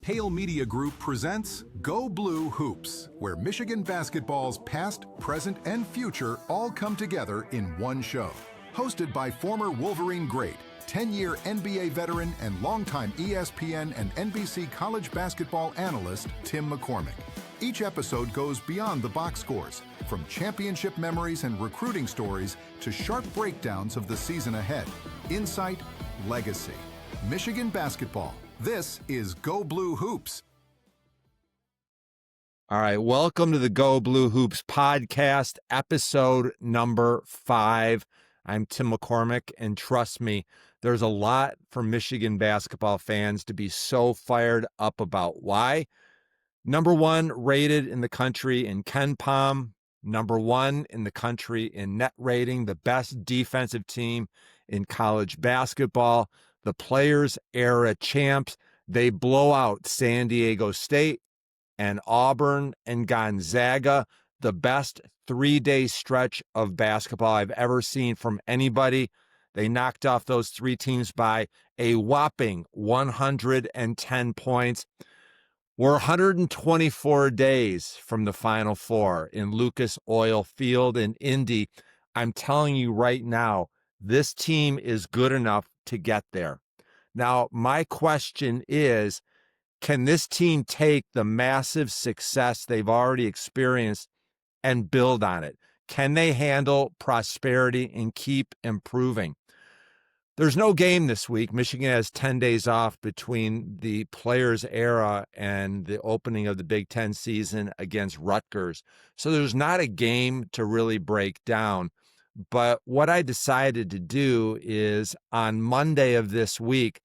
Hale Media Group presents Go Blue Hoops, where Michigan basketball's past, present, and future all come together in one show. Hosted by former Wolverine great, 10-year NBA veteran, and longtime ESPN and NBC college basketball analyst Tim McCormick. Each episode goes beyond the box scores, from championship memories and recruiting stories to sharp breakdowns of the season ahead. Insight, legacy. Michigan basketball. This is Go Blue Hoops. All right, welcome to the Go Blue Hoops podcast, episode number 5. I'm Tim McCormick, and trust me, there's a lot for Michigan basketball fans to be so fired up about. Why? Number 1 rated in the country in KenPom, number 1 in the country in net rating, the best defensive team in college basketball, the Players Era champs. They blow out San Diego State and Auburn and Gonzaga, the best 3-day stretch of basketball I've ever seen from anybody. They knocked off those 3 teams by a whopping 110 points. We're 124 days from the Final Four in Lucas Oil Field in Indy. I'm telling you right now, this team is good enough to get there. Now, my question is, can this team take the massive success they've already experienced and build on it? Can they handle prosperity and keep improving? There's no game this week. Michigan has 10 days off between the Players Era and the opening of the Big Ten season against Rutgers. So there's not a game to really break down. But what I decided to do is on Monday of this week,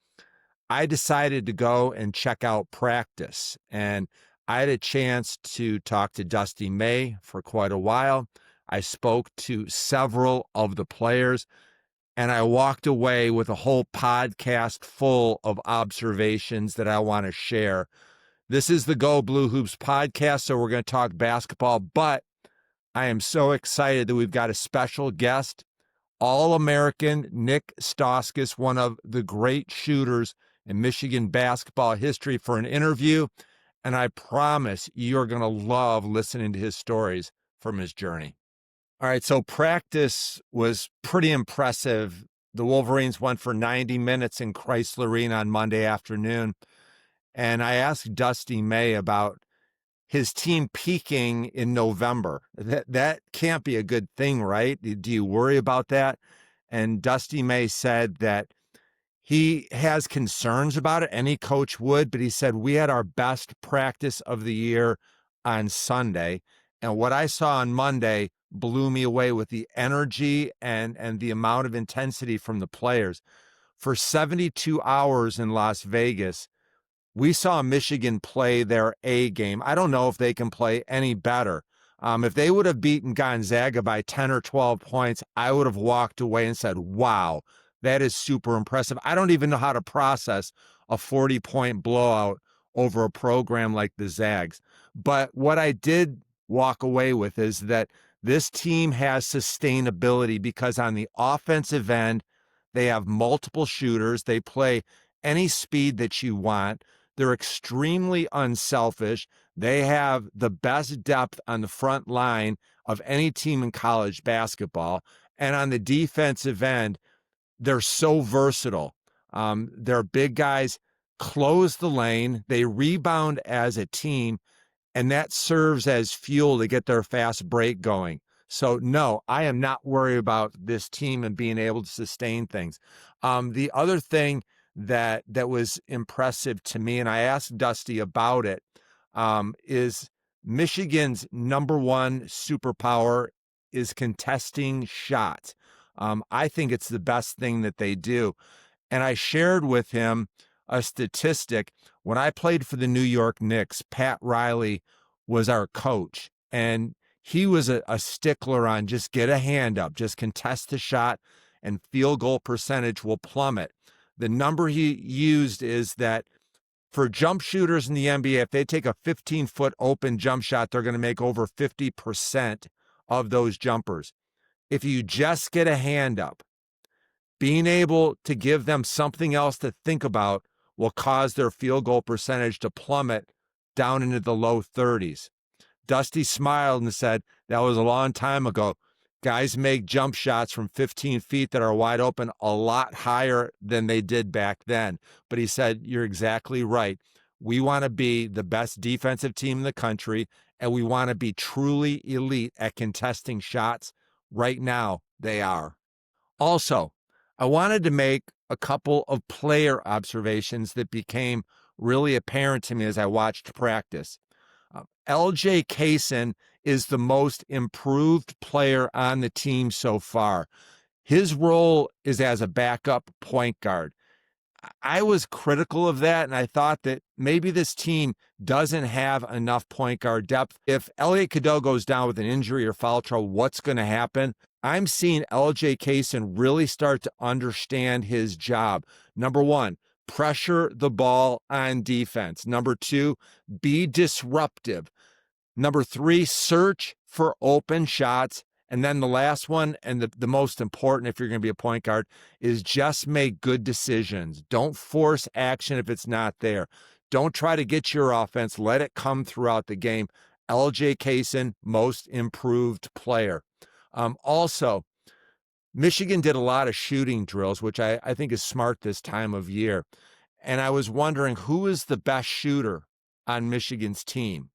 I decided to go and check out practice. And I had a chance to talk to Dusty May for quite a while. I spoke to several of the players, and I walked away with a whole podcast full of observations that I want to share. This is the Go Blue Hoops podcast, so we're going to talk basketball, but I am so excited that we've got a special guest, All-American Nik Stauskas, one of the great shooters in Michigan basketball history, for an interview, and I promise you're going to love listening to his stories from his journey. All right, so practice was pretty impressive. The Wolverines went for 90 minutes in Crisler Arena on Monday afternoon, and I asked Dusty May about his team peaking in November. That can't be a good thing, right? Do you worry about that? And Dusty May said that he has concerns about it. Any coach would, but he said, we had our best practice of the year on Sunday. And what I saw on Monday blew me away with the energy and the amount of intensity from the players. For 72 hours in Las Vegas, we saw Michigan play their A game. I don't know if they can play any better. If they would have beaten Gonzaga by 10 or 12 points, I would have walked away and said, wow, that is super impressive. I don't even know how to process a 40-point blowout over a program like the Zags. But what I did walk away with is that this team has sustainability because on the offensive end, they have multiple shooters. They play any speed that you want. They're extremely unselfish. They have the best depth on the front line of any team in college basketball. And on the defensive end, they're so versatile. Their big guys close the lane. They rebound as a team, and that serves as fuel to get their fast break going. So, no, I am not worried about this team and being able to sustain things. The other thing that was impressive to me, and I asked Dusty about it, is Michigan's number 1 superpower is contesting shots. I think it's the best thing that they do. And I shared with him a statistic. When I played for the New York Knicks, Pat Riley was our coach, and he was a stickler on just get a hand up, just contest the shot, and field goal percentage will plummet. The number he used is that for jump shooters in the NBA, if they take a 15-foot open jump shot, they're going to make over 50% of those jumpers. If you just get a hand up, being able to give them something else to think about will cause their field goal percentage to plummet down into the low 30s. Dusty smiled and said, that was a long time ago. Guys make jump shots from 15 feet that are wide open a lot higher than they did back then. But he said, you're exactly right. We want to be the best defensive team in the country, and we want to be truly elite at contesting shots. Right now, they are. Also, I wanted to make a couple of player observations that became really apparent to me as I watched practice. LJ Cason is the most improved player on the team so far. His role is as a backup point guard. I was critical of that, and I thought that maybe this team doesn't have enough point guard depth. If Elliot Cadeau goes down with an injury or foul trouble, what's going to happen? I'm seeing LJ Cason really start to understand his job. Number one, pressure the ball on defense. Number two, be disruptive. Number three, search for open shots. And then the last one, and the most important if you're going to be a point guard, is just make good decisions. Don't force action if it's not there. Don't try to get your offense. Let it come throughout the game. LJ Cason, most improved player. Also, Michigan did a lot of shooting drills, which I think is smart this time of year. And I was wondering, who is the best shooter on Michigan's team?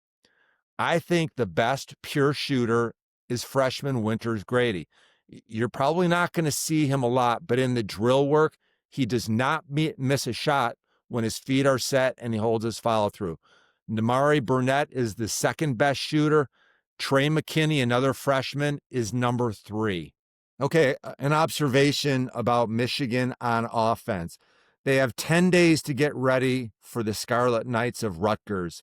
I think the best pure shooter is freshman Winters Grady. You're probably not going to see him a lot, but in the drill work, he does not miss a shot when his feet are set and he holds his follow through. Damari Burnett is the second best shooter. Trey McKinney, another freshman, is number 3. Okay, an observation about Michigan on offense. They have 10 days to get ready for the Scarlet Knights of Rutgers.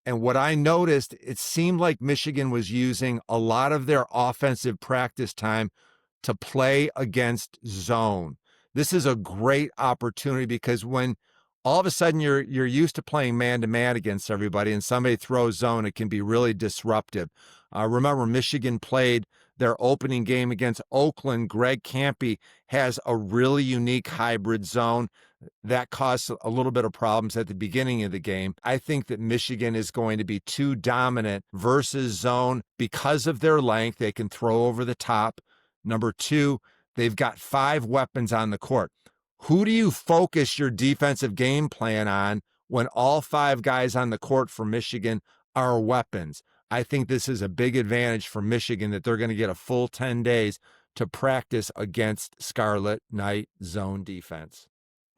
And what I noticed, it seemed like Michigan was using a lot of their offensive practice time to play against zone. This is a great opportunity because when all of a sudden you're used to playing man-to-man against everybody and somebody throws zone, it can be really disruptive. Remember, Michigan played their opening game against Oakland. Greg Kampe has a really unique hybrid zone that caused a little bit of problems at the beginning of the game. I think that Michigan is going to be too dominant versus zone because of their length. They can throw over the top. Number 2, they've got 5 weapons on the court. Who do you focus your defensive game plan on when all 5 guys on the court for Michigan are weapons? I think this is a big advantage for Michigan that they're going to get a full 10 days to practice against Scarlet Knight zone defense.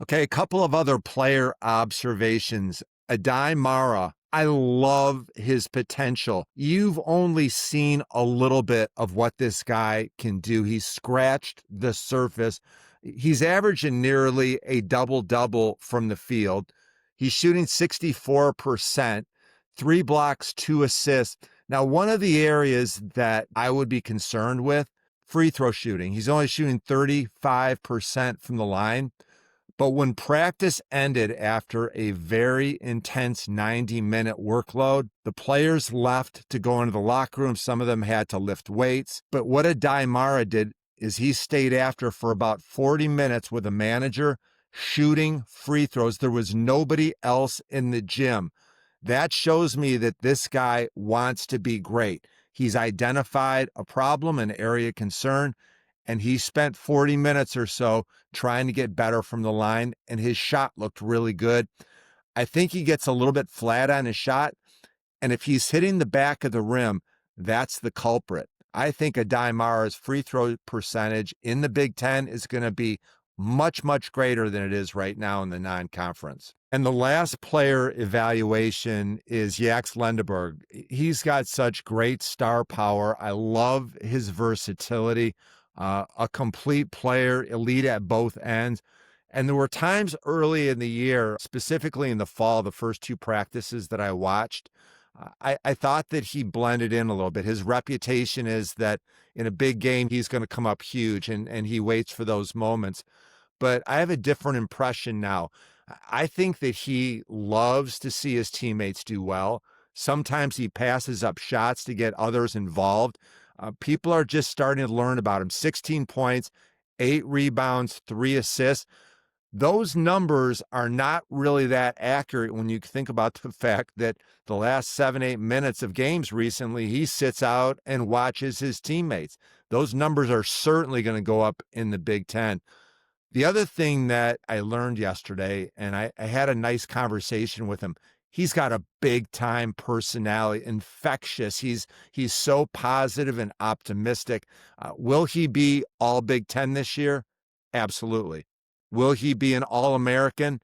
Okay, a couple of other player observations. Adai Mara, I love his potential. You've only seen a little bit of what this guy can do. He's scratched the surface. He's averaging nearly a double-double from the field. He's shooting 64%, 3 blocks, 2 assists. Now, one of the areas that I would be concerned with, free throw shooting. He's only shooting 35% from the line. But when practice ended after a very intense 90-minute workload, the players left to go into the locker room. Some of them had to lift weights. But what Adai Mara did is he stayed after for about 40 minutes with a manager shooting free throws. There was nobody else in the gym. That shows me that this guy wants to be great. He's identified a problem, an area of concern, and he spent 40 minutes or so trying to get better from the line, and his shot looked really good. I think he gets a little bit flat on his shot, and if he's hitting the back of the rim, that's the culprit. I think Adai Mara's free throw percentage in the Big Ten is going to be much, much greater than it is right now in the non-conference. And the last player evaluation is Jax Lendeborg. He's got such great star power. I love his versatility. A complete player, elite at both ends. And there were times early in the year, specifically in the fall, the first 2 practices that I watched, I thought that he blended in a little bit. His reputation is that in a big game, he's going to come up huge, and he waits for those moments. But I have a different impression now. I think that he loves to see his teammates do well. Sometimes he passes up shots to get others involved. People are just starting to learn about him. 16 points, 8 rebounds, 3 assists. those numbers are not really that accurate when you think about the fact that the last 7-8 minutes of games recently, he sits out and watches his teammates. Those numbers are certainly going to go up in the Big Ten. The other thing that I learned yesterday, and I had a nice conversation with him, he's got a big time personality, infectious. He's so positive and optimistic. Will he be all Big Ten this year? Absolutely. Will he be an All-American?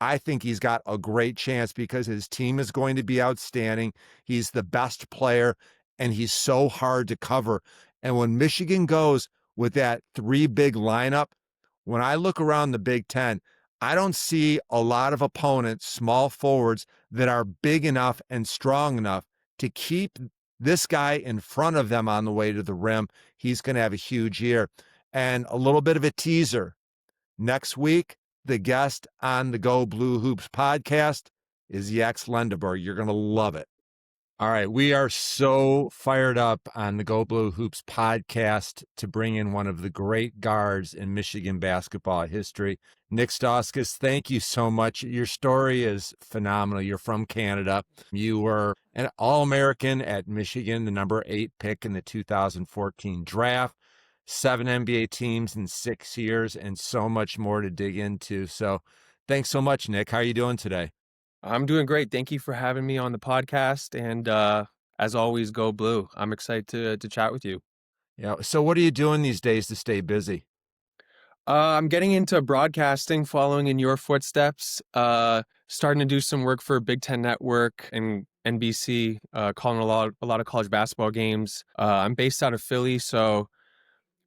I think he's got a great chance because his team is going to be outstanding. He's the best player, and he's so hard to cover. And when Michigan goes with that three big lineup, when I look around the Big Ten, I don't see a lot of opponents, small forwards, that are big enough and strong enough to keep this guy in front of them on the way to the rim. He's going to have a huge year. And a little bit of a teaser. Next week, the guest on the Go Blue Hoops podcast is the ex-Lendeborg. You're going to love it. All right, we are so fired up on the Go Blue Hoops podcast to bring in one of the great guards in Michigan basketball history. Nik Stauskas, thank you so much. Your story is phenomenal. You're from Canada. You were an All-American at Michigan, the number 8 pick in the 2014 draft. 7 NBA teams in 6 years, and so much more to dig into. So thanks so much, Nik. How are you doing today? I'm doing great. Thank you for having me on the podcast. And as always, go blue. I'm excited to chat with you. Yeah. So what are you doing these days to stay busy? I'm getting into broadcasting, following in your footsteps, starting to do some work for Big Ten Network and NBC, calling a lot of college basketball games. I'm based out of Philly, so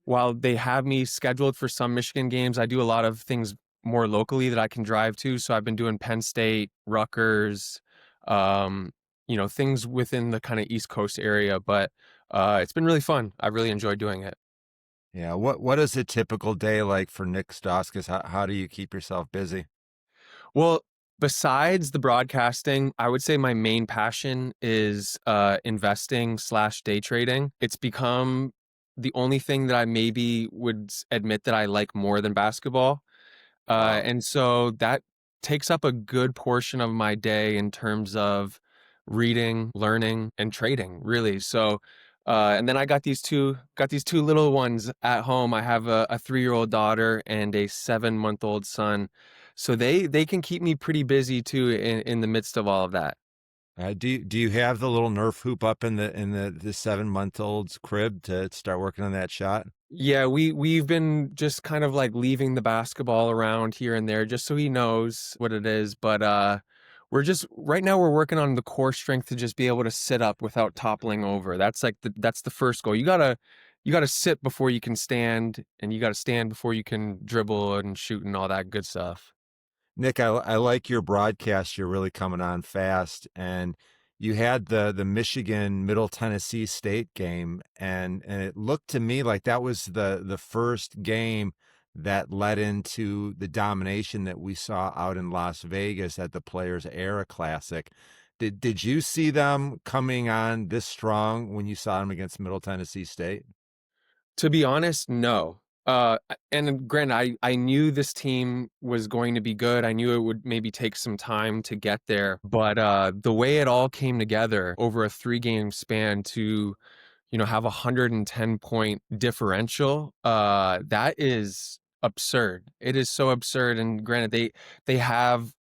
while they have me scheduled for some Michigan games, I do a lot of things more locally that I can drive to. So I've been doing Penn State, Rutgers, things within the kind of East Coast area. But it's been really fun. I really enjoyed doing it. Yeah. What is a typical day like for Nik Stauskas? How do you keep yourself busy? Well, besides the broadcasting, I would say my main passion is investing / day trading. It's become the only thing that I maybe would admit that I like more than basketball. Wow. And so that takes up a good portion of my day in terms of reading, learning, and trading, really. So, and then I got these two little ones at home. I have a 3-year-old daughter and a 7-month-old son. So they can keep me pretty busy too in the midst of all of that. Do you have the little Nerf hoop up in the 7-month-old's crib to start working on that shot? Yeah, we've been just kind of like leaving the basketball around here and there just so he knows what it is. But right now we're working on the core strength to just be able to sit up without toppling over. That's like that's the first goal. You gotta sit before you can stand, and you gotta stand before you can dribble and shoot and all that good stuff. Nik, I like your broadcast. You're really coming on fast, and you had the Michigan Middle Tennessee State game, and it looked to me like that was the first game that led into the domination that we saw out in Las Vegas at the Players Era Classic. Did you see them coming on this strong when you saw them against Middle Tennessee State? To be honest, no. And granted, I knew this team was going to be good. I knew it would maybe take some time to get there. But the way it all came together over a 3-game span to, have 110-point differential, that is absurd. It is so absurd. And granted, they have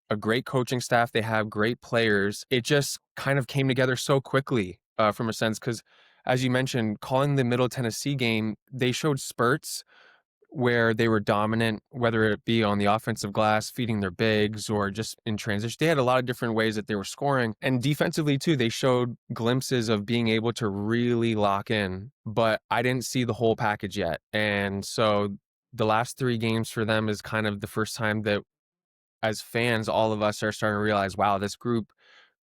a great coaching staff. They have great players. It just kind of came together so quickly from a sense because, as you mentioned, calling the Middle Tennessee game, they showed spurts where they were dominant, whether it be on the offensive glass, feeding their bigs, or just in transition. They had a lot of different ways that they were scoring. And defensively, too, they showed glimpses of being able to really lock in. But I didn't see the whole package yet. And so the last 3 games for them is kind of the first time that, as fans, all of us are starting to realize, wow, this group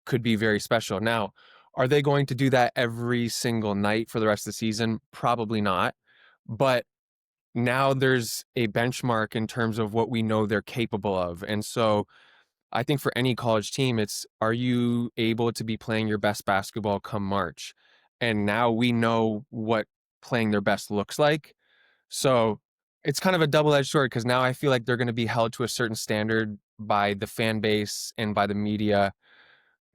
could be very special. Now, are they going to do that every single night for the rest of the season? Probably not. But now there's a benchmark in terms of what we know they're capable of. And so I think for any college team, it's, are you able to be playing your best basketball come March? And now we know what playing their best looks like. So it's kind of a double-edged sword because now I feel like they're going to be held to a certain standard by the fan base and by the media,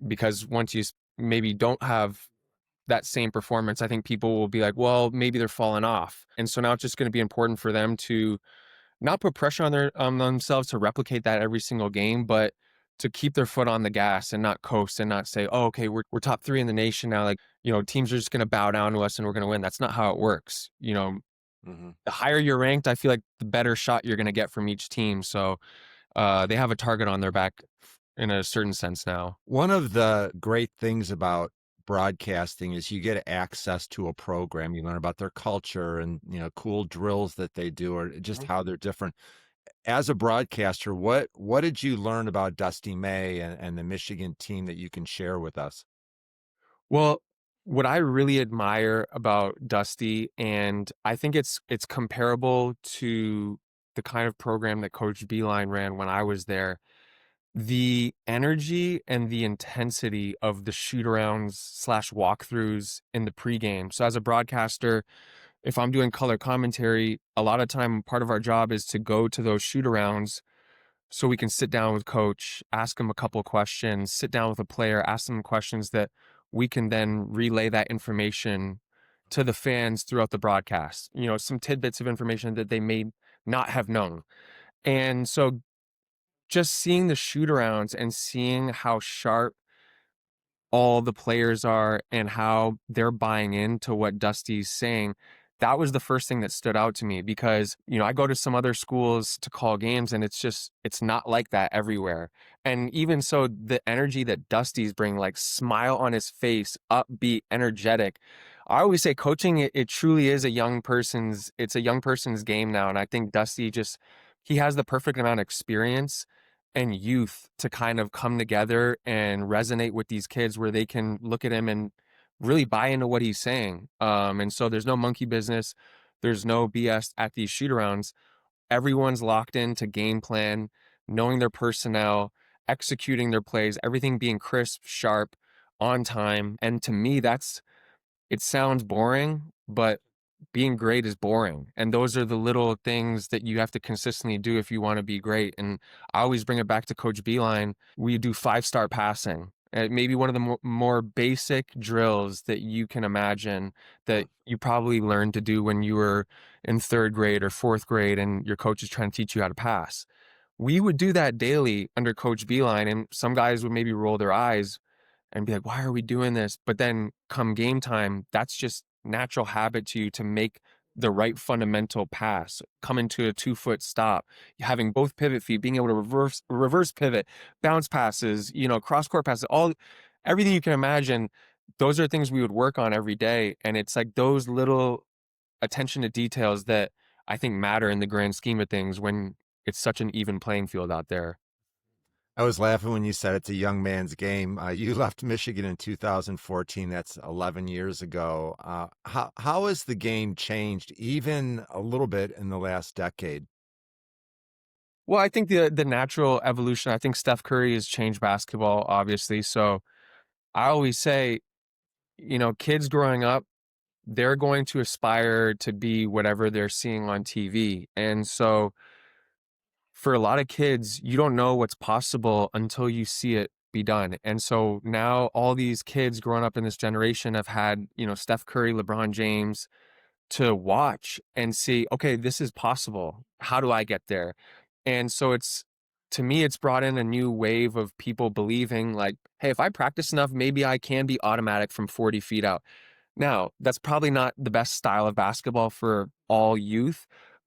because once you maybe don't have that same performance, I think people will be like, well, maybe they're falling off. And so now it's just going to be important for them to not put pressure on themselves to replicate that every single game, but to keep their foot on the gas and not coast and not say, oh, okay, we're top 3 in the nation now. Like, teams are just going to bow down to us and we're going to win. That's not how it works. The higher you're ranked, I feel like the better shot you're going to get from each team. So they have a target on their back in a certain sense now. One of the great things about broadcasting is you get access to a program. You learn about their culture and, cool drills that they do, or just how they're different. As a broadcaster, what did you learn about Dusty May and the Michigan team that you can share with us? Well, what I really admire about Dusty, and I think it's comparable to the kind of program that Coach Beilein ran when I was there, the energy and the intensity of the shoot-arounds slash walkthroughs in the pregame. So as a broadcaster, if I'm doing color commentary, a lot of time part of our job is to go to those shoot-arounds so we can sit down with coach, ask him a couple of questions, sit down with a player, ask them questions that we can then relay that information to the fans throughout the broadcast. Some tidbits of information that they may not have known. And so just seeing the shoot-arounds and seeing how sharp all the players are and how they're buying into what Dusty's saying, that was the first thing that stood out to me, because, I go to some other schools to call games and it's not like that everywhere. And even so, the energy that Dusty's bring, like smile on his face, upbeat, energetic. I always say coaching, it truly is it's a young person's game now. And I think Dusty he has the perfect amount of experience and youth to kind of come together and resonate with these kids where they can look at him and really buy into what he's saying. And so there's no monkey business. There's no BS at these shoot-arounds. Everyone's locked into game plan, knowing their personnel, executing their plays, everything being crisp, sharp, on time. And to me, it sounds boring, but being great is boring. And those are the little things that you have to consistently do if you want to be great. And I always bring it back to Coach Beilein. We do 5-star passing. Maybe one of the more basic drills that you can imagine that you probably learned to do when you were in 3rd grade or 4th grade and your coach is trying to teach you how to pass. We would do that daily under Coach Beilein, and some guys would maybe roll their eyes and be like, why are we doing this? But then come game time, that's just natural habit to you to make the right fundamental pass, come into a 2-foot stop, having both pivot feet, being able to reverse pivot, bounce passes, cross court passes, everything you can imagine. Those are things we would work on every day. And it's like those little attention to details that I think matter in the grand scheme of things when it's such an even playing field out there. I was laughing when you said it's a young man's game. You left Michigan in 2014. That's 11 years ago. How has the game changed even a little bit in the last decade? Well, I think the natural evolution, I think Steph Curry has changed basketball, obviously. So I always say, kids growing up, they're going to aspire to be whatever they're seeing on TV. And so for a lot of kids, you don't know what's possible until you see it be done. And so now all these kids growing up in this generation have had, Steph Curry, LeBron James to watch and see, okay, this is possible. How do I get there? And so to me, it's brought in a new wave of people believing like, hey, if I practice enough, maybe I can be automatic from 40 feet out. Now, that's probably not the best style of basketball for all youth,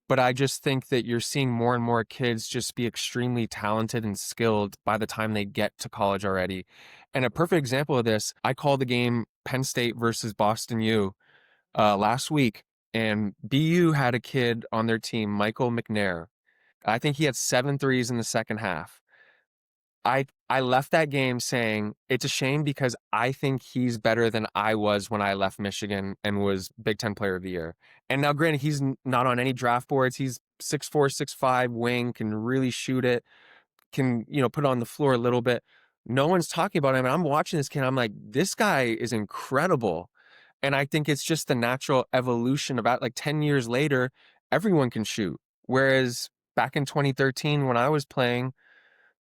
but I just think that you're seeing more and more kids just be extremely talented and skilled by the time they get to college already. And a perfect example of this, I called the game Penn State versus Boston U last week, and BU had a kid on their team, Michael McNair. I think he had 7 threes in the second half. I left that game saying it's a shame because I think he's better than I was when I left Michigan and was Big Ten Player of the Year. And now, granted, he's not on any draft boards. He's 6'4", 6'5", wing, can really shoot it, can, put it on the floor a little bit. No one's talking about him. And I'm watching this kid. I'm like, this guy is incredible. And I think it's just the natural evolution about like 10 years later, everyone can shoot. Whereas back in 2013 when I was playing,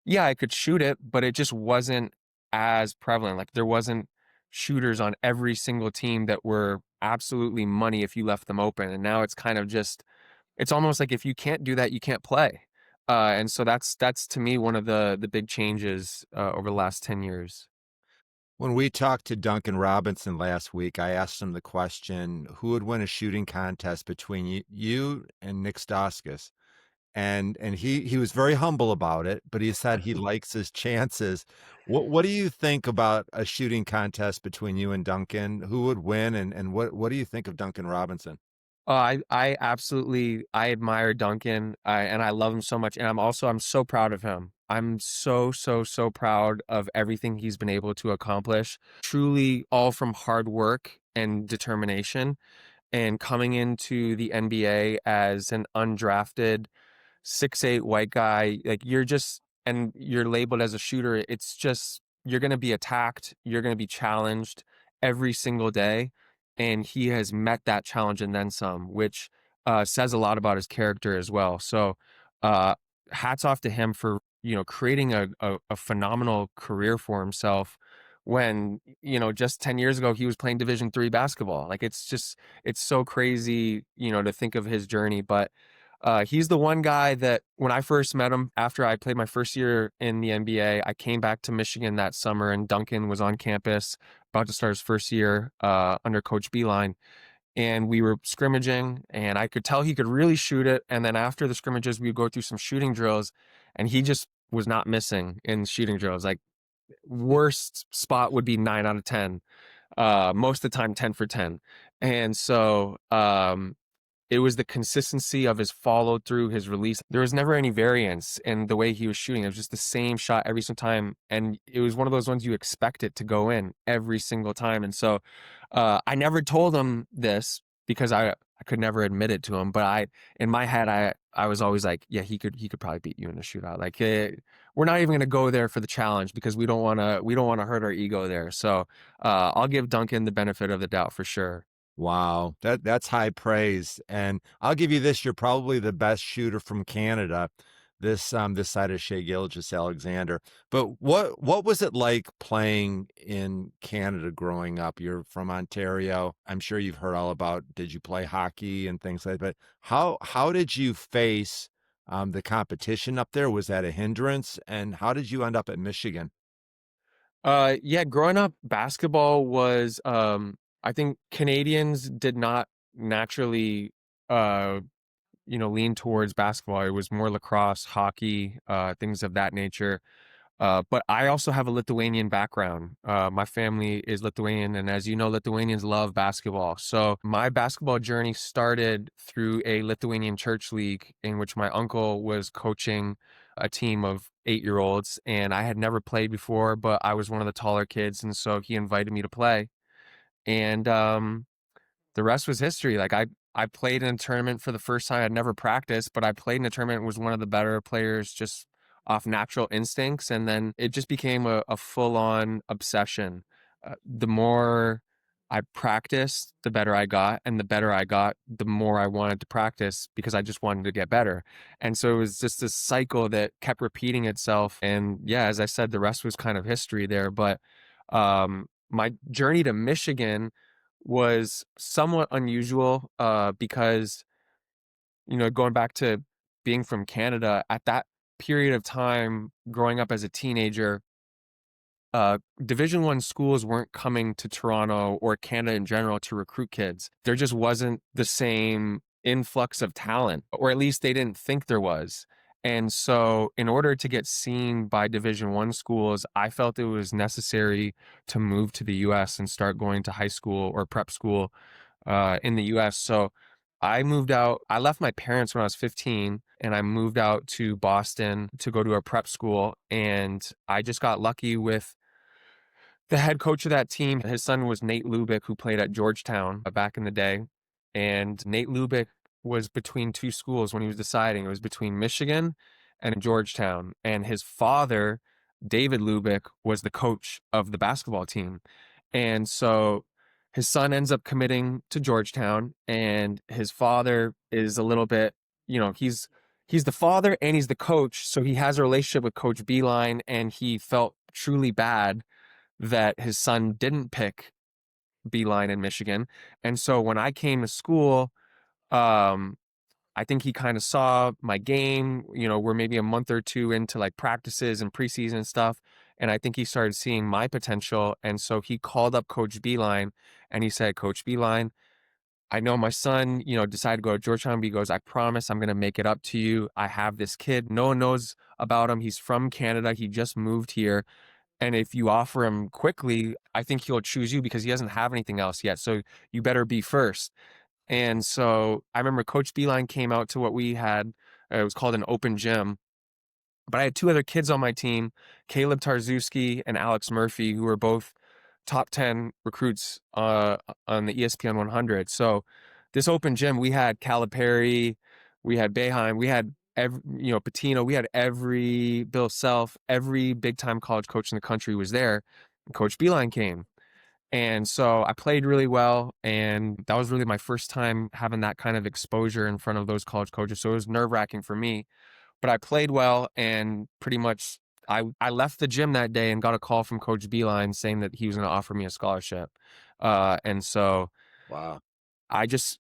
yeah, I could shoot it, but it just wasn't as prevalent. Like there wasn't shooters on every single team that were absolutely money if you left them open. And now it's kind of just, it's almost like if you can't do that, you can't play. And so that's to me one of the big changes over the last 10 years. When we talked to Duncan Robinson last week, I asked him the question, who would win a shooting contest between you and Nik Stauskas? And he was very humble about it, but he said he likes his chances. What do you think about a shooting contest between you and Duncan? Who would win, and what do you think of Duncan Robinson? I absolutely I admire Duncan, and I love him so much, and I'm so proud of him. I'm so proud of everything he's been able to accomplish. Truly, all from hard work and determination, and coming into the NBA as an undrafted 6'8" white guy, like and you're labeled as a shooter. It's just, you're going to be attacked. You're going to be challenged every single day. And he has met that challenge and then some, which says a lot about his character as well. So uh, hats off to him for, creating a phenomenal career for himself when, just 10 years ago, he was playing Division III basketball. Like it's so crazy, to think of his journey. But he's the one guy that when I first met him after I played my first year in the NBA, I came back to Michigan that summer and Duncan was on campus about to start his first year under Coach Beilein. And we were scrimmaging and I could tell he could really shoot it. And then after the scrimmages, we'd go through some shooting drills and he just was not missing in shooting drills. Like worst spot would be 9 out of 10. Most of the time 10 for 10. And so it was the consistency of his follow through, his release. There was never any variance in the way he was shooting. It was just the same shot every single time. And it was one of those ones you expect it to go in every single time. And so I never told him this because I could never admit it to him. But in my head, I was always like, yeah, he could probably beat you in a shootout. Like we're not even going to go there for the challenge because we don't want to hurt our ego there. So I'll give Duncan the benefit of the doubt for sure. Wow, that's high praise. And I'll give you this, you're probably the best shooter from Canada, this side of Shea Gilgeous Alexander. But what was it like playing in Canada growing up? You're from Ontario. I'm sure you've heard all about, did you play hockey and things like that? But how did you face the competition up there? Was that a hindrance? And how did you end up at Michigan? Yeah, growing up, basketball was, I think Canadians did not naturally, uh, lean towards basketball. It was more lacrosse, hockey, things of that nature. But I also have a Lithuanian background. My family is Lithuanian, and as you know, Lithuanians love basketball. So my basketball journey started through a Lithuanian church league in which my uncle was coaching a team of 8-year-olds, and I had never played before, but I was one of the taller kids, and so he invited me to play. And the rest was history. Like I played in a tournament for the first time. I'd never practiced, but I played in a tournament, was one of the better players just off natural instincts. And then it just became a full-on obsession. The more I practiced, the better I got. And the better I got, the more I wanted to practice because I just wanted to get better. And so it was just this cycle that kept repeating itself. And yeah, as I said, the rest was kind of history there. But my journey to Michigan was somewhat unusual because, going back to being from Canada, at that period of time, growing up as a teenager, Division I schools weren't coming to Toronto or Canada in general to recruit kids. There just wasn't the same influx of talent, or at least they didn't think there was. And so in order to get seen by Division I schools, I felt it was necessary to move to the US and start going to high school or prep school in the US. So I moved out. I left my parents when I was 15 and I moved out to Boston to go to a prep school. And I just got lucky with the head coach of that team. His son was Nate Lubick, who played at Georgetown back in the day. And Nate Lubick was between two schools when he was deciding. It was between Michigan and Georgetown. And his father, David Lubick, was the coach of the basketball team. And so his son ends up committing to Georgetown, and his father is a little bit, he's the father and he's the coach, so he has a relationship with Coach Beilein, and he felt truly bad that his son didn't pick Beilein in Michigan. And so when I came to school, um, I think he kind of saw my game. We're maybe a month or two into like practices and preseason stuff. And I think he started seeing my potential. And so he called up Coach Beilein and he said, Coach Beilein, I know my son, decided to go to Georgetown. But he goes, I promise I'm going to make it up to you. I have this kid. No one knows about him. He's from Canada. He just moved here. And if you offer him quickly, I think he'll choose you because he doesn't have anything else yet. So you better be first. And so I remember Coach Beilein came out to what we had. It was called an open gym. But I had two other kids on my team, Caleb Tarzewski and Alex Murphy, who were both top 10 recruits on the ESPN 100. So this open gym, we had Calipari, we had Boeheim, we had Patino, we had every Bill Self, every big time college coach in the country was there. And Coach Beilein came. And so I played really well, and that was really my first time having that kind of exposure in front of those college coaches. So it was nerve-wracking for me, but I played well, and pretty much I left the gym that day and got a call from Coach Beilein saying that he was going to offer me a scholarship. And so Wow. I just,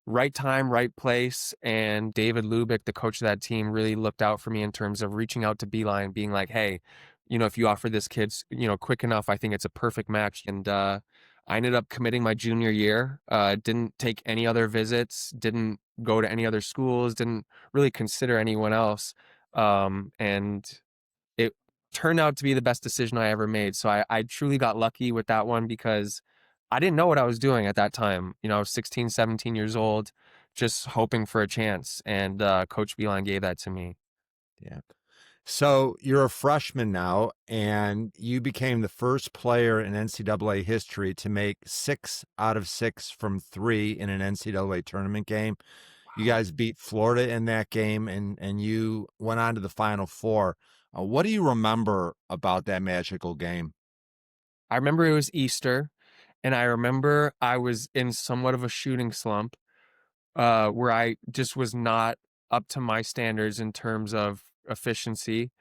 right time, right place. And David Lubick, the coach of that team, really looked out for me in terms of reaching out to Beilein, being like, hey, if you offer this kid, quick enough, I think it's a perfect match. And I ended up committing my junior year, didn't take any other visits, didn't go to any other schools, didn't really consider anyone else. And it turned out to be the best decision I ever made. So I truly got lucky with that one because I didn't know what I was doing at that time. I was 16, 17 years old, just hoping for a chance. And Coach Beilein gave that to me. Yeah. So you're a freshman now, and you became the first player in NCAA history to make 6 out of 6 from 3 in an NCAA tournament game. You guys beat Florida in that game, and you went on to the Final Four. What do you remember about that magical game? I remember it was Easter, and I remember I was in somewhat of a shooting slump where I just was not up to my standards in terms of efficiency.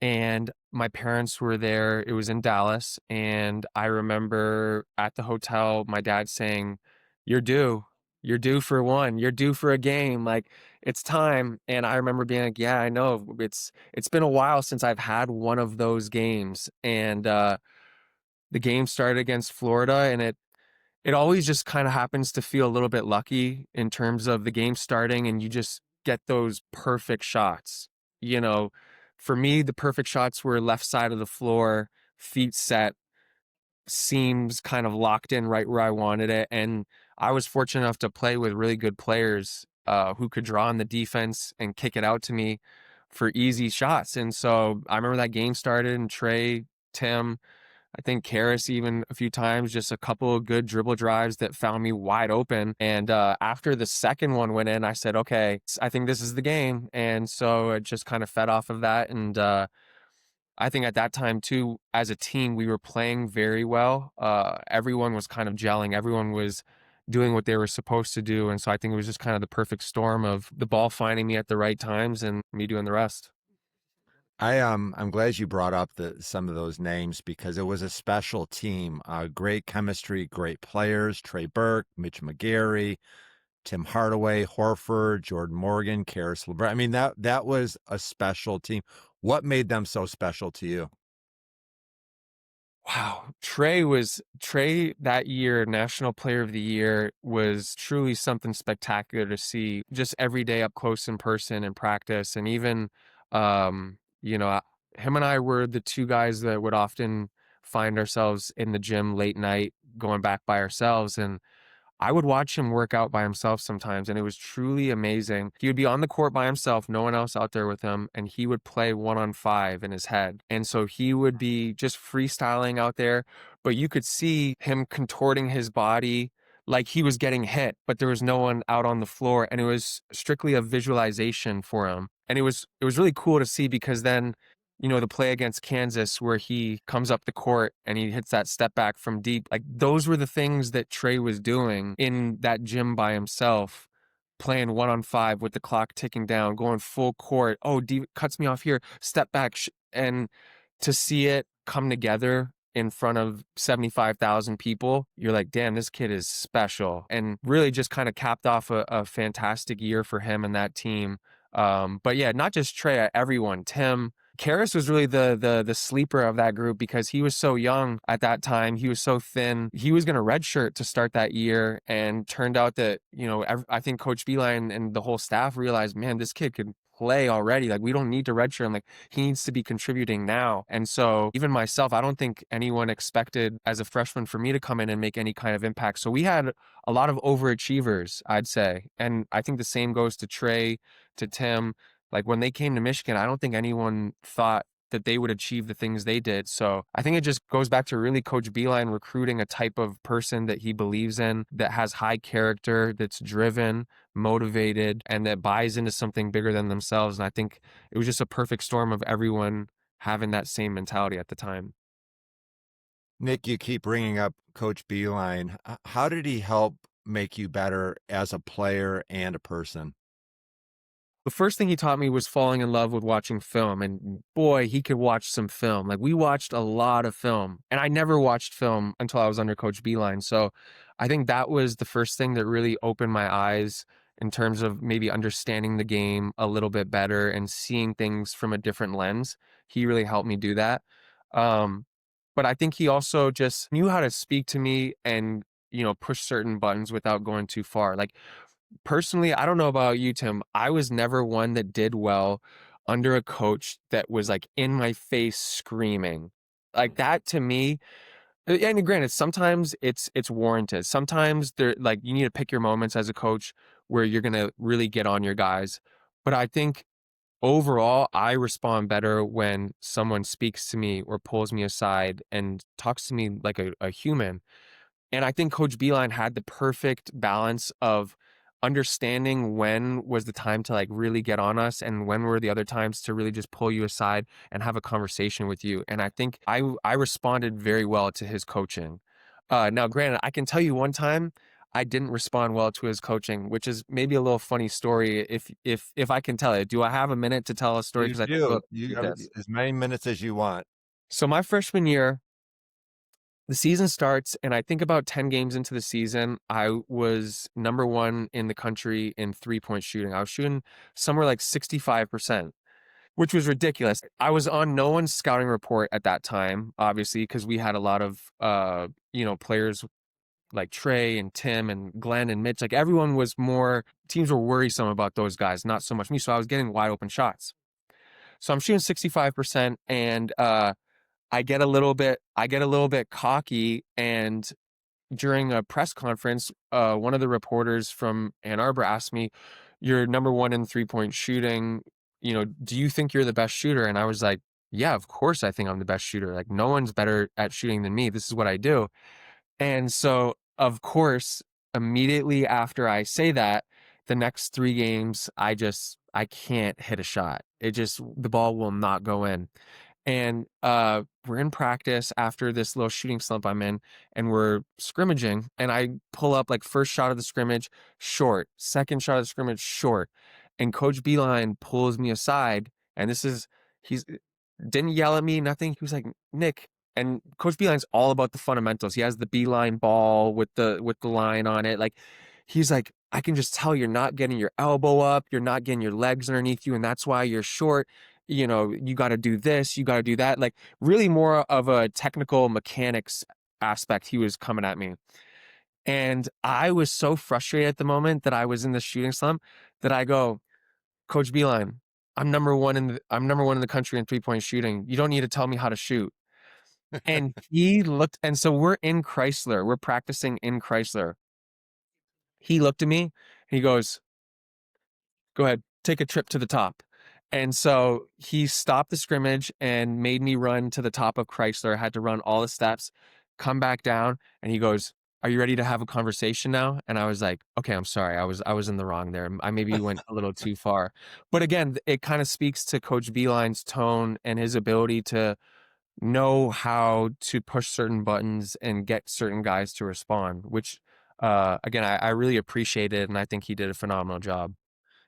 And my parents were there. It was in Dallas. And I remember at the hotel, my dad saying, you're due. You're due for one. You're due for a game. Like, it's time. And I remember being like, yeah, I know. It's been a while since I've had one of those games. And the game started against Florida, and it always just kind of happens to feel a little bit lucky in terms of the game starting and you just get those perfect shots. For me, the perfect shots were left side of the floor, feet set, seams kind of locked in right where I wanted it. And I was fortunate enough to play with really good players who could draw on the defense and kick it out to me for easy shots. And so I remember that game started, and Trey, Tim, I think Karras even a few times, just a couple of good dribble drives that found me wide open. And after the second one went in, I said, okay, I think this is the game. And so it just kind of fed off of that. And I think at that time too, as a team, we were playing very well. Everyone was kind of gelling. Everyone was doing what they were supposed to do. And so I think it was just kind of the perfect storm of the ball finding me at the right times and me doing the rest. I'm glad you brought up some of those names because it was a special team. Great chemistry, great players: Trey Burke, Mitch McGarry, Tim Hardaway, Horford, Jordan Morgan, Karis LeBron. I mean, that was a special team. What made them so special to you? Wow. Trey that year, National Player of the Year, was truly something spectacular to see just every day up close in person and practice. And even, him and I were the two guys that would often find ourselves in the gym late night going back by ourselves. And I would watch him work out by himself sometimes, and it was truly amazing. He would be on the court by himself, no one else out there with him, and he would play 1-on-5 in his head. And so he would be just freestyling out there, but you could see him contorting his body like he was getting hit, but there was no one out on the floor, and it was strictly a visualization for him. And it was really cool to see because then the play against Kansas where he comes up the court and he hits that step back from deep. Like, those were the things that Trey was doing in that gym by himself playing 1-on-5 with the clock ticking down, going full court. Oh, cuts me off here, step back. And to see it come together in front of 75,000 people, you're like, damn, this kid is special. And really just kind of capped off a fantastic year for him and that team. But yeah, not just Trey, everyone, Tim. Karras was really the sleeper of that group because he was so young at that time. He was so thin. He was going to redshirt to start that year, and turned out that, I think Coach Beilein and the whole staff realized, man, this kid could play already. Like, we don't need to redshirt him. Like, he needs to be contributing now. And so even myself, I don't think anyone expected as a freshman for me to come in and make any kind of impact. So we had a lot of overachievers, I'd say. And I think the same goes to Trey, to Tim. Like, when they came to Michigan, I don't think anyone thought that they would achieve the things they did. So I think it just goes back to really Coach Beilein recruiting a type of person that he believes in, that has high character, that's driven, motivated, and that buys into something bigger than themselves. And I think it was just a perfect storm of everyone having that same mentality at the time. Nick, you keep bringing up Coach Beilein. How did he help make you better as a player and a person? The first thing he taught me was falling in love with watching film. And boy, he could watch some film. Like, we watched a lot of film. And I never watched film until I was under Coach Beilein. So I think that was the first thing that really opened my eyes in terms of maybe understanding the game a little bit better and seeing things from a different lens. He really helped me do that. But I think he also just knew how to speak to me and, push certain buttons without going too far. Like, personally, I don't know about you, Tim. I was never one that did well under a coach that was like in my face screaming. Like, that to me, and granted, sometimes it's warranted. Sometimes you need to pick your moments as a coach where you're gonna really get on your guys. But I think overall, I respond better when someone speaks to me or pulls me aside and talks to me like a human. And I think Coach Beilein had the perfect balance of understanding when was the time to like really get on us and when were the other times to really just pull you aside and have a conversation with you. And I think I responded very well to his coaching. Now, granted, I can tell you one time I didn't respond well to his coaching, which is maybe a little funny story if I can tell it. Do I have a minute to tell a story? You Because I do. think You have as many minutes as you want. so my freshman year, the season starts, and I think about 10 games into the season, I was number 1 in the country in 3-point shooting. I was shooting somewhere like 65%, which was ridiculous. I was on no one's scouting report at that time, obviously, because we had a lot of, players like Trey and Tim and Glenn and Mitch. Like, everyone was teams were worrisome about those guys, not so much me. So I was getting wide open shots. So I'm shooting 65%, and I get a little bit cocky, and during a press conference, one of the reporters from Ann Arbor asked me, "You're number 1 in 3-point shooting. Do you think you're the best shooter?" And I was like, "Yeah, of course I think I'm the best shooter. Like, no one's better at shooting than me. This is what I do." And so, of course, immediately after I say that, the next 3 games, I can't hit a shot. The ball will not go in. And we're in practice after this little shooting slump I'm in, and we're scrimmaging, and I pull up like first shot of the scrimmage, short, second shot of the scrimmage, short. And Coach Beilein pulls me aside, and he's didn't yell at me, nothing. He was like, "Nick," and Coach Beilein's all about the fundamentals. He has the Beilein ball with the line on it. Like, he's like, "I can just tell you're not getting your elbow up, you're not getting your legs underneath you, and that's why you're short. You got to do this, you got to do that." Like, really more of a technical mechanics aspect he was coming at me. And I was so frustrated at the moment that I was in the shooting slump that I go, "Coach Beilein, I'm number 1 in the country in 3-point shooting. You don't need to tell me how to shoot." And he looked, and so we're in Crisler, we're practicing in Crisler. He looked at me and he goes, "Go ahead, take a trip to the top." And so he stopped the scrimmage and made me run to the top of Crisler. I had to run all the steps, come back down, and he goes, "Are you ready to have a conversation now?" And I was like, "Okay, I'm sorry. I was in the wrong there. I maybe went a little too far." But again, it kind of speaks to Coach Beilein's tone and his ability to know how to push certain buttons and get certain guys to respond, which again, I really appreciate it, and I think he did a phenomenal job.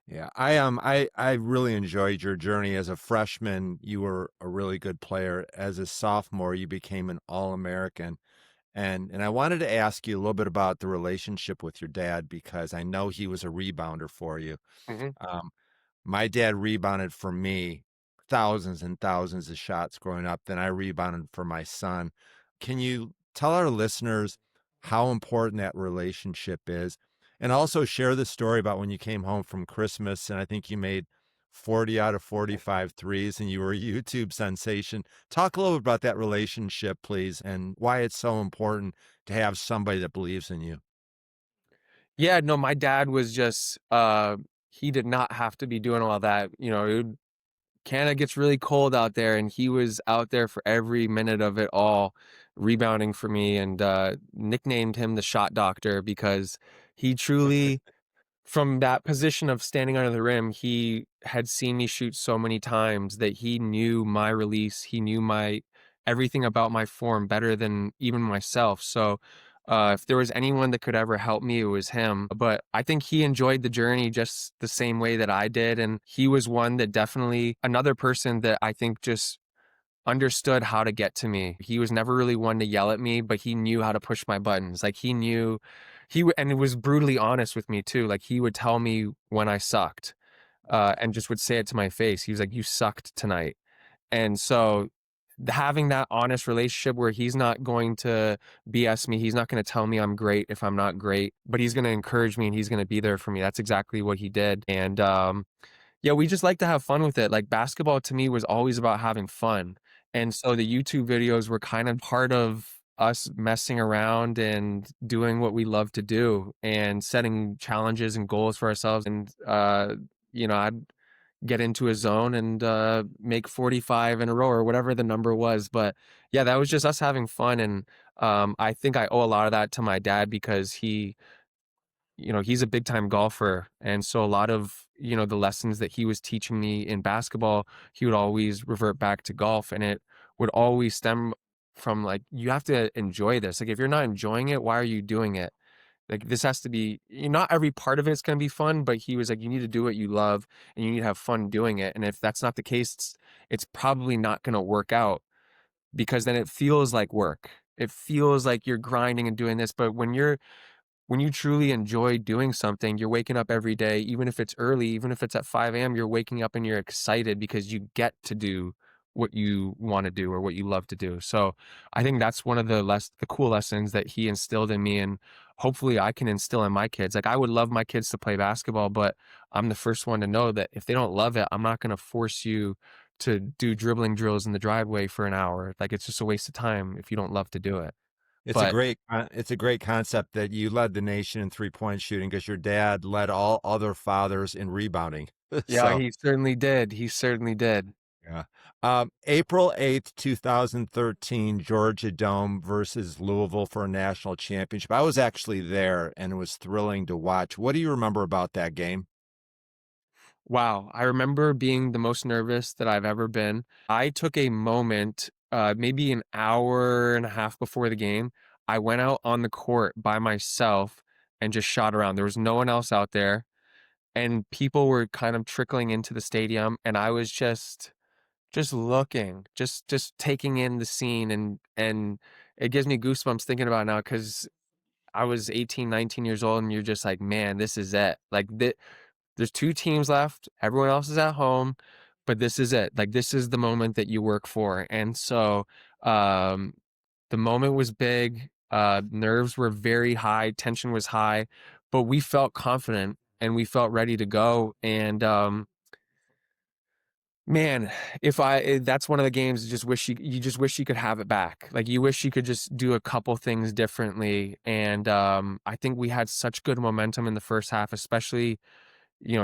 Yeah, I really enjoyed your journey as a freshman. You were a really good player. As a sophomore, you became an All-American. And I wanted to ask you a little bit about the relationship with your dad because I know he was a rebounder for you. Hmm. Um, my dad rebounded for me thousands and thousands of shots growing up. Then I rebounded for my son. Can you tell our listeners how important that relationship is? And also share the story about when you came home from Christmas and I think you made 40 out of 45 threes and you were a YouTube sensation. Talk a little bit about that relationship, please, and why it's so important to have somebody that believes in you. Yeah, no, my dad was just he did not have to be doing all that. Canada gets really cold out there, and he was out there for every minute of it all, rebounding for me, and nicknamed him the shot doctor because he truly, from that position of standing under the rim, he had seen me shoot so many times that he knew my release. He knew my everything about my form better than even myself. So, if there was anyone that could ever help me, it was him. But I think he enjoyed the journey just the same way that I did. And he was one that definitely another person that I think just understood how to get to me. He was never really one to yell at me, but he knew how to push my buttons. Like he knew and it was brutally honest with me too. Like he would tell me when I sucked, and just would say it to my face. He was like, "You sucked tonight." And so having that honest relationship where he's not going to BS me, he's not going to tell me I'm great if I'm not great, but he's going to encourage me and he's going to be there for me. That's exactly what he did. And yeah, we just like to have fun with it. Like basketball to me was always about having fun. And so the YouTube videos were kind of part of us messing around and doing what we love to do and setting challenges and goals for ourselves. And I'd get into a zone and make 45 in a row or whatever the number was. But yeah, that was just us having fun. And I think I owe a lot of that to my dad because he's a big time golfer. And so a lot of, the lessons that he was teaching me in basketball, he would always revert back to golf. And it would always stem from like, you have to enjoy this. Like, if you're not enjoying it, why are you doing it? Like, this has to be, not every part of it's going to be fun, but he was like, you need to do what you love and you need to have fun doing it. And if that's not the case, it's probably not going to work out because then it feels like work. It feels like you're grinding and doing this. But when you truly enjoy doing something, you're waking up every day, even if it's early, even if it's at 5 a.m., you're waking up and you're excited because you get to do what you want to do or what you love to do. So I think that's one of the cool lessons that he instilled in me. And hopefully I can instill in my kids. Like I would love my kids to play basketball, but I'm the first one to know that if they don't love it, I'm not going to force you to do dribbling drills in the driveway for an hour. Like it's just a waste of time if you don't love to do it. But It's a great concept that you led the nation in 3-point shooting because your dad led all other fathers in rebounding. yeah, So he certainly did. He certainly did. yeah. April 8th, 2013, Georgia Dome versus Louisville for a national championship. I was actually there and it was thrilling to watch. What do you remember about that game? Wow, I remember being the most nervous that I've ever been. I took a moment, maybe an hour and a half before the game. I went out on the court by myself and just shot around. There was no one else out there, and people were kind of trickling into the stadium, and I was just looking, just taking in the scene, and it gives me goosebumps thinking about it now because I was 18, 19 years old, and you're just like, man, this is it. Like there's two teams left. Everyone else is at home, but this is it. Like this is the moment that you work for. And so um the moment was big. Nerves were very high, tension was high, but we felt confident and we felt ready to go. And man, that's one of the games you just wish you could have it back. Like you wish you could just do a couple things differently. And I think we had such good momentum in the first half, especially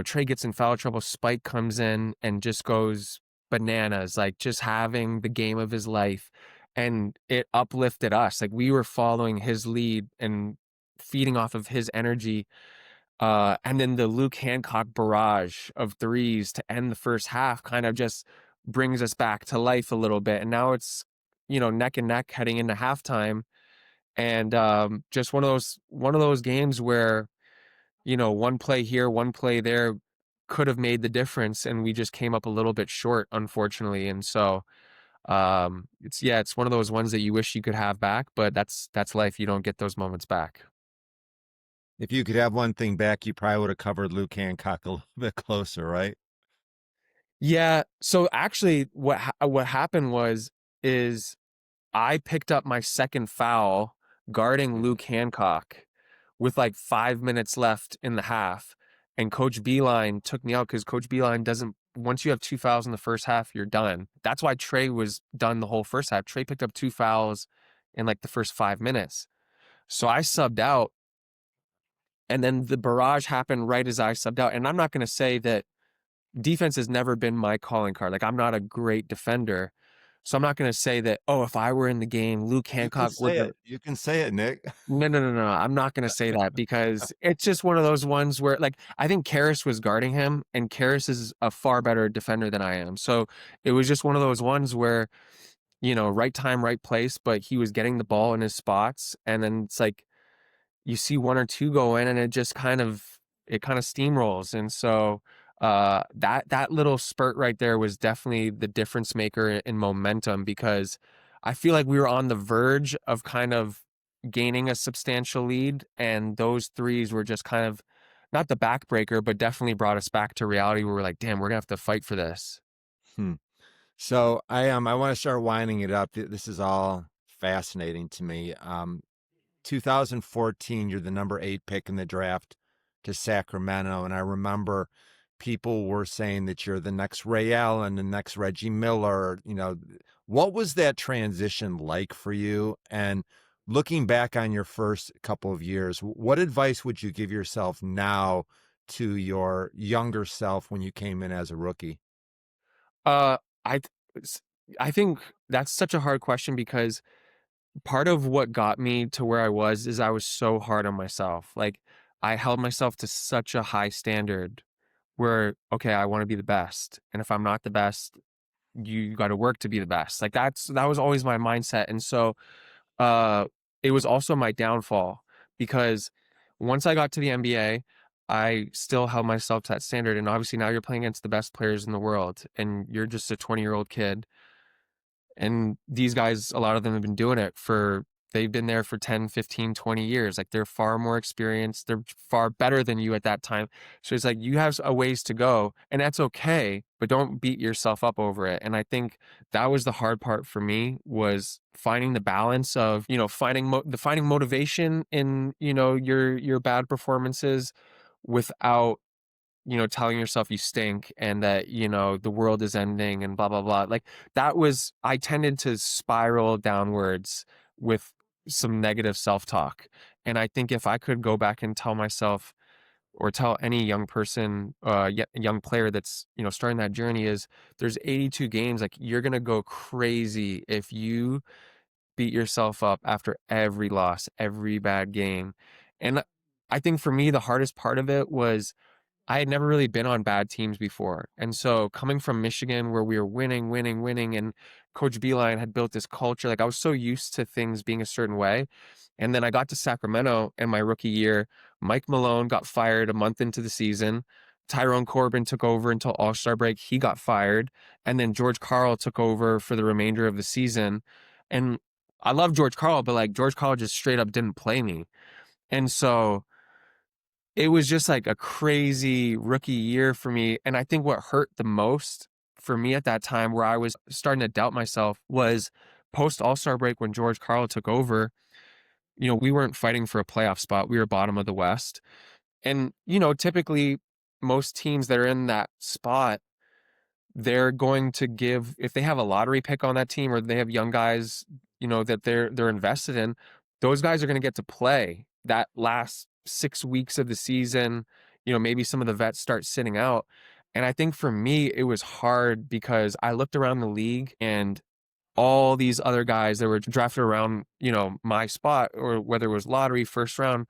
Trey gets in foul trouble. Spike comes in and just goes bananas, like just having the game of his life. And it uplifted us. Like we were following his lead and feeding off of his energy. And then the Luke Hancock barrage of threes to end the first half kind of just brings us back to life a little bit. And now it's, neck and neck heading into halftime. And just one of those games where, one play here, one play there could have made the difference, and we just came up a little bit short, unfortunately. And so it's one of those ones that you wish you could have back, but that's life. You don't get those moments back. If you could have one thing back, you probably would have covered Luke Hancock a little bit closer, right? Yeah. So actually, what happened is I picked up my second foul guarding Luke Hancock with like 5 minutes left in the half, and Coach Beilein took me out because Coach Beilein doesn't. Once you have two fouls in the first half, you're done. That's why Trey was done the whole first half. Trey picked up two fouls in like the first 5 minutes. So I subbed out, and then the barrage happened right as I subbed out. And I'm not going to say that defense has never been my calling card. Like, I'm not a great defender. So I'm not going to say that, oh, if I were in the game, Luke You can Hancock would say have. it. You can say it, Nick. No. I'm not going to say that because it's just one of those ones where, like, I think Karras was guarding him, and Karras is a far better defender than I am. So it was just one of those ones where, right time, right place, but he was getting the ball in his spots. And then it's like, you see one or two go in, and it kind of steamrolls. And so that little spurt right there was definitely the difference maker in momentum, because I feel like we were on the verge of kind of gaining a substantial lead, and those threes were just kind of not the backbreaker, but definitely brought us back to reality where we're like, damn, we're gonna have to fight for this. So I want to start winding it up. This is all fascinating to me. 2014, you're the number 8 pick in the draft to Sacramento, and I remember people were saying that you're the next Ray Allen, the next Reggie Miller. What was that transition like for you? And looking back on your first couple of years, what advice would you give yourself now to your younger self when you came in as a rookie? Uh, I I think that's such a hard question, because part of what got me to where I was is I was so hard on myself. Like, I held myself to such a high standard where, okay, I want to be the best. And if I'm not the best, you got to work to be the best. Like, that was always my mindset. And so uh it was also my downfall, because once I got to the NBA, I still held myself to that standard. And obviously now you're playing against the best players in the world, and you're just a 20-year-old kid. And these guys, a lot of them have been doing it they've been there for 10, 15, 20 years. Like, they're far more experienced. They're far better than you at that time. So it's like, you have a ways to go, and that's okay, but don't beat yourself up over it. And I think that was the hard part for me, was finding the balance of, finding motivation in, your bad performances, without telling yourself you stink and that, the world is ending and blah, blah, blah. Like, I tended to spiral downwards with some negative self-talk. And I think if I could go back and tell myself, or tell any young person, young player that's, starting that journey, is there's 82 games. Like, you're going to go crazy if you beat yourself up after every loss, every bad game. And I think for me, the hardest part of it was, I had never really been on bad teams before. And so, coming from Michigan, where we were winning, winning, winning, and Coach Beilein had built this culture, like, I was so used to things being a certain way. And then I got to Sacramento in my rookie year. Mike Malone got fired a month into the season. Tyrone Corbin took over until All-Star break. He got fired. And then George Karl took over for the remainder of the season. And I love George Karl, but like, George Karl just straight up didn't play me. And so it was just like a crazy rookie year for me. And I think what hurt the most for me at that time, where I was starting to doubt myself, was post All-Star break, when George Karl took over. We weren't fighting for a playoff spot. We were bottom of the West. And, typically most teams that are in that spot, they're going to give, if they have a lottery pick on that team, or they have young guys, that they're invested in, those guys are going to get to play that last 6 weeks of the season. Maybe some of the vets start sitting out. And I think for me, it was hard, because I looked around the league, and all these other guys that were drafted around, my spot, or whether it was lottery, first round,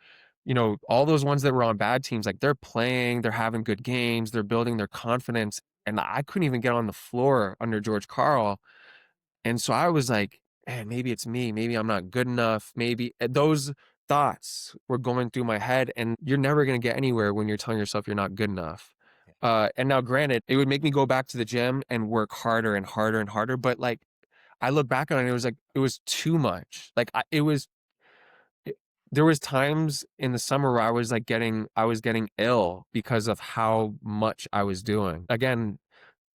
all those ones that were on bad teams, like, they're playing, they're having good games, they're building their confidence. And I couldn't even get on the floor under George Karl. And so I was like, man, maybe it's me. Maybe I'm not good enough. Maybe those thoughts were going through my head, and you're never going to get anywhere when you're telling yourself you're not good enough. And now granted, it would make me go back to the gym and work harder and harder and harder. But like, I look back on it, it was like, it was too much. Like there was times in the summer where I was getting ill because of how much I was doing. Again,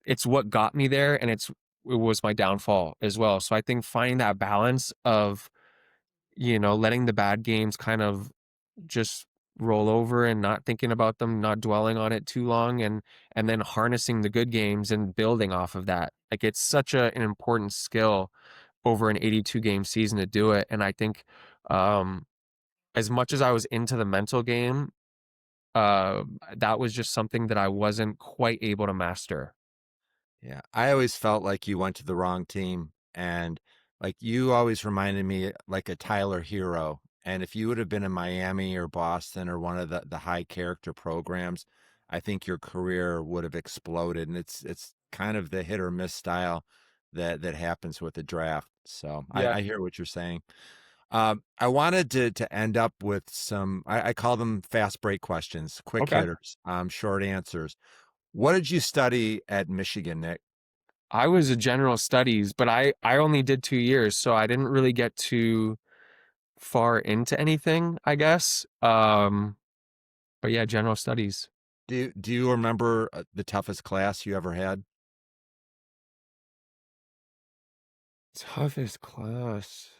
it's what got me there, and it was my downfall as well. So I think finding that balance of, letting the bad games kind of just roll over and not thinking about them, not dwelling on it too long, and then harnessing the good games and building off of that. Like, it's such an important skill over an 82 game season to do it. And I think um as much as I was into the mental game, uh that was just something that I wasn't quite able to master. Yeah, I always felt like you went to the wrong team, and like you always reminded me like a Tyler Hero. And if you would have been in Miami or Boston or one of the high character programs, I think your career would have exploded. And it's kind of the hit or miss style that happens with the draft. So Yeah. I hear what you're saying. I wanted to end up with some I call them fast break questions, quick Okay. hitters, short answers. What did you study at Michigan, Nick? I was a general studies, but I only did 2 years, so I didn't really get too far into anything, I guess. But yeah, general studies. Do you remember the toughest class you ever had? Toughest class.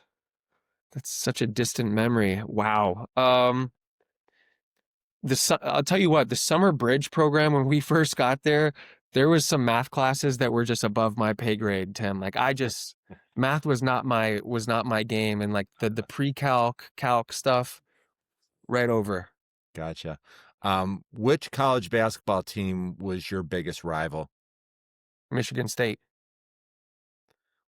That's such a distant memory. Wow. I'll tell you what, the summer bridge program, when we first got there, there was some math classes that were just above my pay grade, Tim. Like, math was not my game, and like the pre-calc calc stuff right over. Gotcha. Which college basketball team was your biggest rival? Michigan State.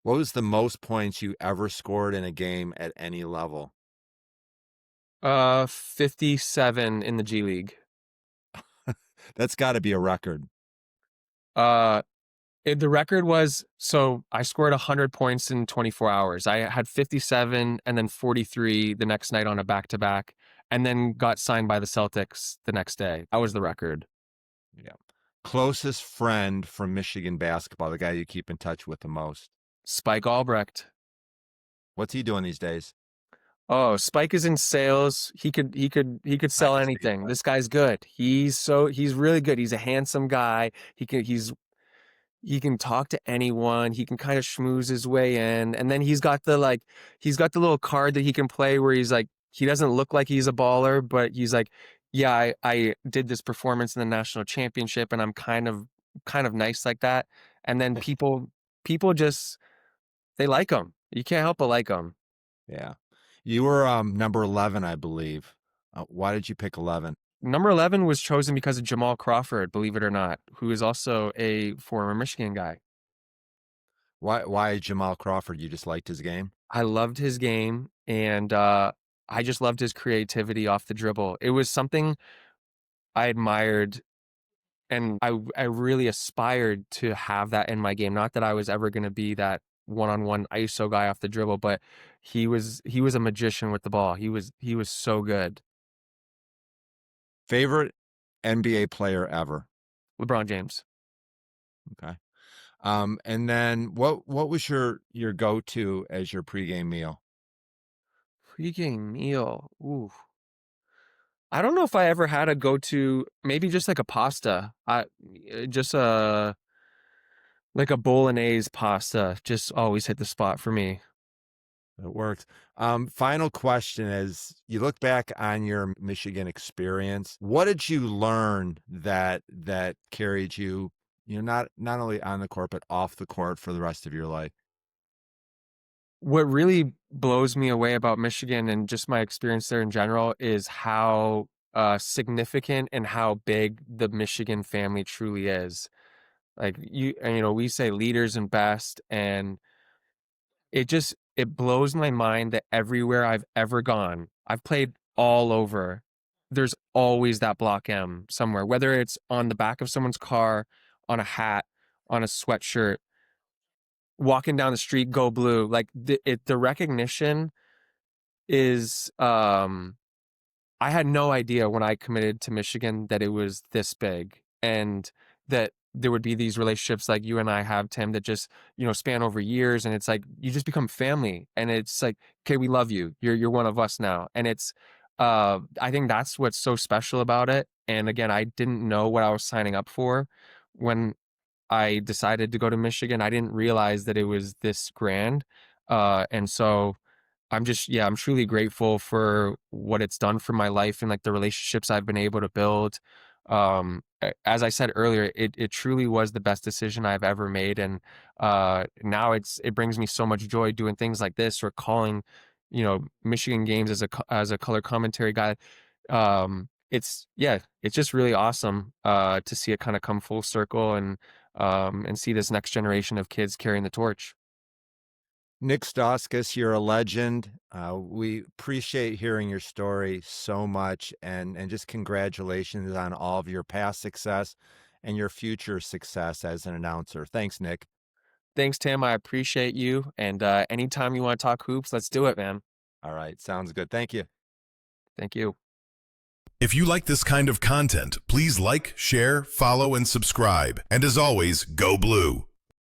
What was the most points you ever scored in a game at any level? 57 in the G League. That's got to be a record. Uh the record was, so I scored 100 points in 24 hours. I had 57 and then 43 the next night on a back-to-back, and then got signed by the Celtics the next day. That was the record. Yeah. Closest friend from Michigan basketball, the guy you keep in touch with the most. Spike Albrecht. What's he doing these days? Oh, Spike is in sales. He could sell Nice. anything. This guy's good. He's really good. He's a handsome guy. He can talk to anyone. He can kind of schmooze his way in. And then he's got the little card that he can play where he's like, he doesn't look like he's a baller, but he's like, yeah, I did this performance in the national championship, and I'm kind of nice like that. And then people just, they like him. You can't help but like him. Yeah. You were number 11, I believe. Why did you pick 11? Number 11 was chosen because of Jamal Crawford, believe it or not, who is also a former Michigan guy. Why Jamal Crawford? You just liked his game? I loved his game, and I just loved his creativity off the dribble. It was something I admired, and I really aspired to have that in my game. Not that I was ever going to be that one-on-one ISO guy off the dribble, but he was a magician with the ball. He was so good. Favorite NBA player ever? LeBron James. Okay. And then what was your go-to as your pregame meal? Pre-game meal. Ooh. I don't know if I ever had a go-to, maybe just like a pasta. Just like a bolognese pasta just always hit the spot for me. It worked. Final question is, you look back on your Michigan experience, what did you learn that carried you, not only on the court, but off the court for the rest of your life? What really blows me away about Michigan and just my experience there in general is how significant and how big the Michigan family truly is. Like, we say leaders and best, and it blows my mind that everywhere I've ever gone, I've played all over. There's always that Block M somewhere, whether it's on the back of someone's car, on a hat, on a sweatshirt. walking down the street, go blue. Like the recognition is, I had no idea when I committed to Michigan that it was this big, and that there would be these relationships like you and I have, Tim, that just, span over years. And it's like, you just become family, and it's like, okay, we love you. You're one of us now. And it's, I think that's what's so special about it. And again, I didn't know what I was signing up for when I decided to go to Michigan. I didn't realize that it was this grand. And so I'm truly grateful for what it's done for my life and like the relationships I've been able to build. As I said earlier, it truly was the best decision I've ever made. And now it brings me so much joy doing things like this, or calling, Michigan games as a color commentary guy. It's just really awesome to see it kind of come full circle, and see this next generation of kids carrying the torch. Nik Stauskas, you're a legend. We appreciate hearing your story so much, and just congratulations on all of your past success and your future success as an announcer. Thanks, Nik. Thanks, Tim. I appreciate you. And anytime you want to talk hoops, let's do it, man. All right. Sounds good. Thank you. Thank you. If you like this kind of content, please like, share, follow, and subscribe. And as always, go blue.